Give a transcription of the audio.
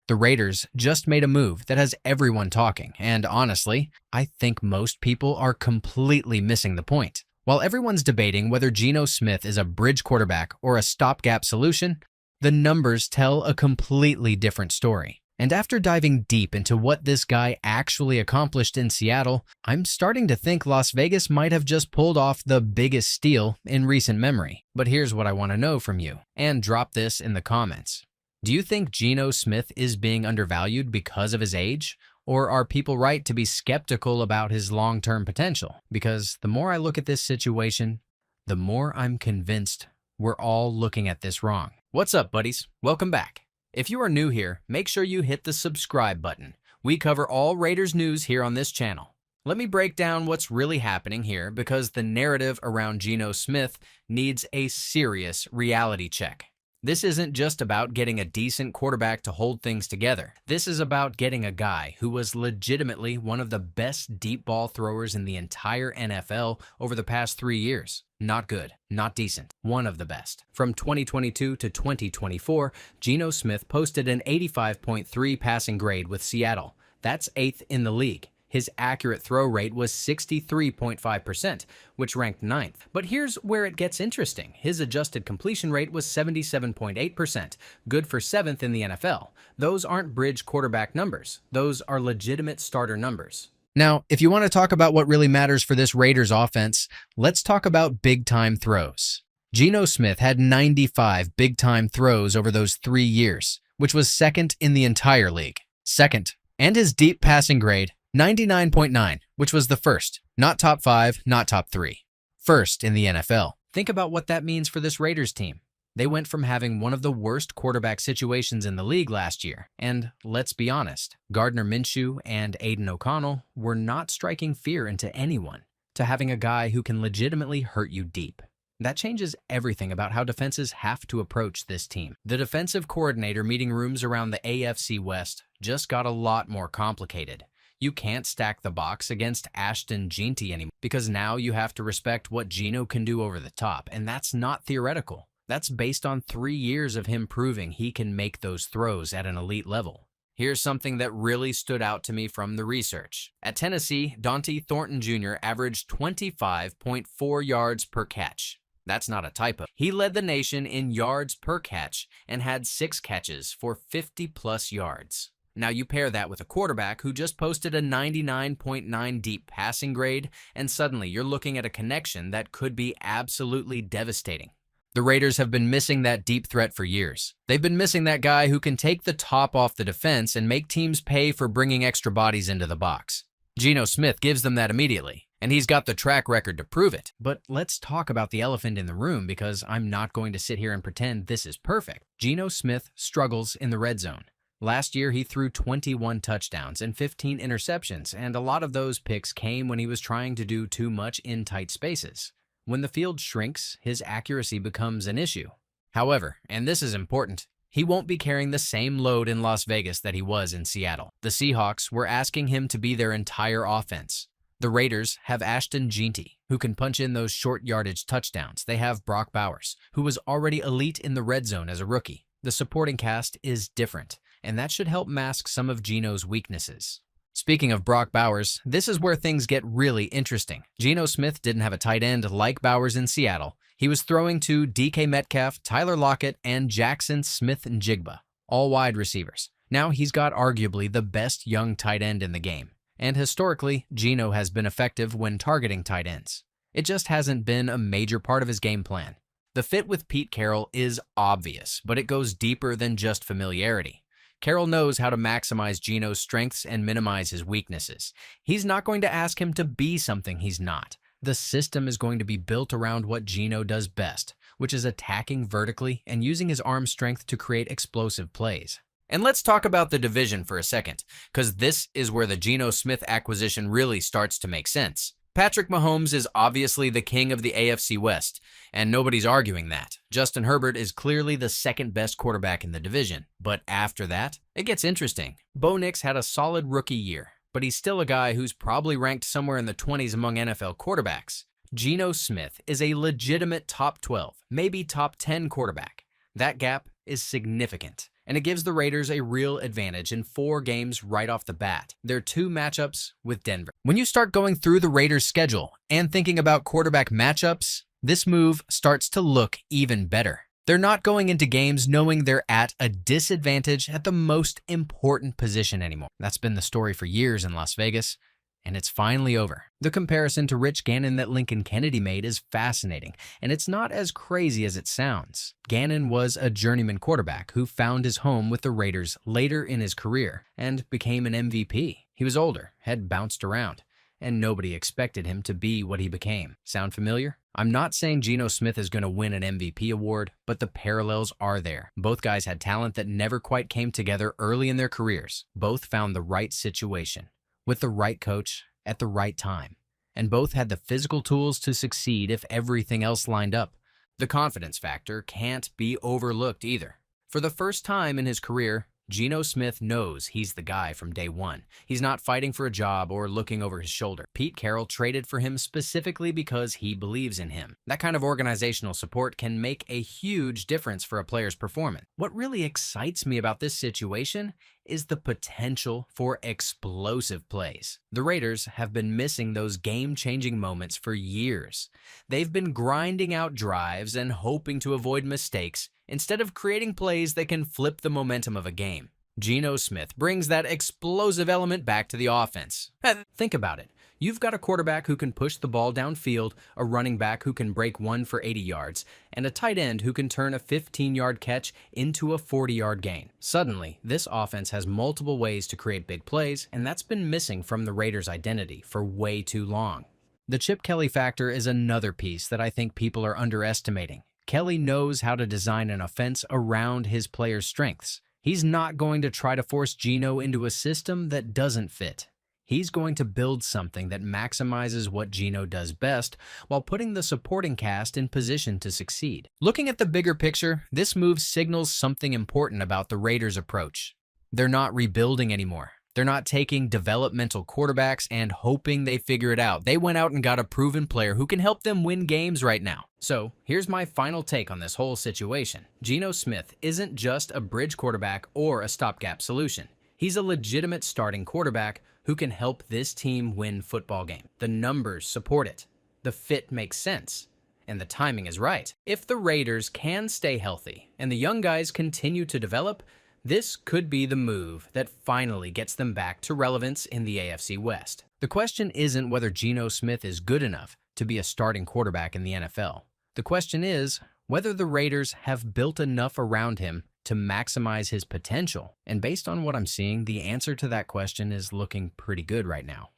The Raiders just made a move that has everyone talking, and honestly, I think most people are completely missing the point. While everyone's debating whether Geno Smith is a bridge quarterback or a stopgap solution, the numbers tell a completely different story. And after diving deep into what this guy actually accomplished in Seattle, I'm starting to think Las Vegas might have just pulled off the biggest steal in recent memory. But here's what I want to know from you, and drop this in the comments. Do you think Geno Smith is being undervalued because of his age? Or are people right to be skeptical about his long-term potential? Because the more I look at this situation, the more I'm convinced we're all looking at this wrong. What's up, buddies? Welcome back. If you are new here, make sure you hit the subscribe button. We cover all Raiders news here on this channel. Let me break down what's really happening here because the narrative around Geno Smith needs a serious reality check. This isn't just about getting a decent quarterback to hold things together. This is about getting a guy who was legitimately one of the best deep ball throwers in the entire NFL over the past 3 years. Not good, not decent, one of the best. From 2022 to 2024, Geno Smith posted an 85.3 passing grade with Seattle. That's 8th in the league. His accurate throw rate was 63.5%, which ranked 9th. But here's where it gets interesting. His adjusted completion rate was 77.8%, good for 7th in the NFL. Those aren't bridge quarterback numbers. Those are legitimate starter numbers. Now, if you want to talk about what really matters for this Raiders offense, let's talk about big-time throws. Geno Smith had 95 big-time throws over those 3 years, which was 2nd in the entire league. Second, and his deep passing grade, 99.9, which was the first, not top 5, not top 3. First in the NFL. Think about what that means for this Raiders team. They went from having one of the worst quarterback situations in the league last year, and let's be honest, Gardner Minshew and Aiden O'Connell were not striking fear into anyone, to having a guy who can legitimately hurt you deep. That changes everything about how defenses have to approach this team. The defensive coordinator meeting rooms around the AFC West just got a lot more complicated. You can't stack the box against Ashton Jeanty anymore because now you have to respect what Geno can do over the top, and that's not theoretical. That's based on 3 years of him proving he can make those throws at an elite level. Here's something that really stood out to me from the research. At Tennessee, Dante Thornton Jr. averaged 25.4 yards per catch. That's not a typo. He led the nation in yards per catch and had 6 catches for 50-plus yards. Now you pair that with a quarterback who just posted a 99.9 deep passing grade, and suddenly you're looking at a connection that could be absolutely devastating. The Raiders have been missing that deep threat for years. They've been missing that guy who can take the top off the defense and make teams pay for bringing extra bodies into the box. Geno Smith gives them that immediately, and he's got the track record to prove it. But let's talk about the elephant in the room because I'm not going to sit here and pretend this is perfect. Geno Smith struggles in the red zone. Last year, he threw 21 touchdowns and 15 interceptions, and a lot of those picks came when he was trying to do too much in tight spaces. When the field shrinks, his accuracy becomes an issue. However, and this is important, he won't be carrying the same load in Las Vegas that he was in Seattle. The Seahawks were asking him to be their entire offense. The Raiders have Ashton Jeanty, who can punch in those short yardage touchdowns. They have Brock Bowers, who was already elite in the red zone as a rookie. The supporting cast is different, and that should help mask some of Geno's weaknesses. Speaking of Brock Bowers, this is where things get really interesting. Geno Smith didn't have a tight end like Bowers in Seattle. He was throwing to DK Metcalf, Tyler Lockett, and Jackson Smith-Njigba, all wide receivers. Now he's got arguably the best young tight end in the game. And historically, Geno has been effective when targeting tight ends. It just hasn't been a major part of his game plan. The fit with Pete Carroll is obvious, but it goes deeper than just familiarity. Carroll knows how to maximize Geno's strengths and minimize his weaknesses. He's not going to ask him to be something he's not. The system is going to be built around what Geno does best, which is attacking vertically and using his arm strength to create explosive plays. And let's talk about the division for a second, because this is where the Geno Smith acquisition really starts to make sense. Patrick Mahomes is obviously the king of the AFC West, and nobody's arguing that. Justin Herbert is clearly the second best quarterback in the division. But after that, it gets interesting. Bo Nix had a solid rookie year, but he's still a guy who's probably ranked somewhere in the 20s among NFL quarterbacks. Geno Smith is a legitimate top 12, maybe top 10 quarterback. That gap is significant. and it gives the Raiders a real advantage in 4 games right off the bat. Their 2 matchups with Denver. When you start going through the Raiders' schedule and thinking about quarterback matchups, this move starts to look even better. They're not going into games knowing they're at a disadvantage at the most important position anymore. That's been the story for years in Las Vegas, and it's finally over. The comparison to Rich Gannon that Lincoln Kennedy made is fascinating, and it's not as crazy as it sounds. Gannon was a journeyman quarterback who found his home with the Raiders later in his career and became an MVP. He was older, had bounced around, and nobody expected him to be what he became. Sound familiar? I'm not saying Geno Smith is going to win an MVP award, but the parallels are there. Both guys had talent that never quite came together early in their careers. Both found the right situation, with the right coach, at the right time. And both had the physical tools to succeed if everything else lined up. The confidence factor can't be overlooked either. For the first time in his career, Geno Smith knows he's the guy from day one. He's not fighting for a job or looking over his shoulder. Pete Carroll traded for him specifically because he believes in him. That kind of organizational support can make a huge difference for a player's performance. What really excites me about this situation is the potential for explosive plays. The Raiders have been missing those game-changing moments for years. They've been grinding out drives and hoping to avoid mistakes instead of creating plays that can flip the momentum of a game. Geno Smith brings that explosive element back to the offense. Think about it. You've got a quarterback who can push the ball downfield, a running back who can break one for 80 yards, and a tight end who can turn a 15-yard catch into a 40-yard gain. Suddenly, this offense has multiple ways to create big plays, and that's been missing from the Raiders' identity for way too long. The Chip Kelly factor is another piece that I think people are underestimating. Kelly knows how to design an offense around his players' strengths. He's not going to try to force Geno into a system that doesn't fit. He's going to build something that maximizes what Geno does best while putting the supporting cast in position to succeed. Looking at the bigger picture, this move signals something important about the Raiders' approach. They're not rebuilding anymore. They're not taking developmental quarterbacks and hoping they figure it out. They went out and got a proven player who can help them win games right now. So here's my final take on this whole situation. Geno Smith isn't just a bridge quarterback or a stopgap solution. He's a legitimate starting quarterback who can help this team win football games. The numbers support it. The fit makes sense. And the timing is right. If the Raiders can stay healthy and the young guys continue to develop, this could be the move that finally gets them back to relevance in the AFC West. The question isn't whether Geno Smith is good enough to be a starting quarterback in the NFL. The question is whether the Raiders have built enough around him to maximize his potential. And based on what I'm seeing, the answer to that question is looking pretty good right now.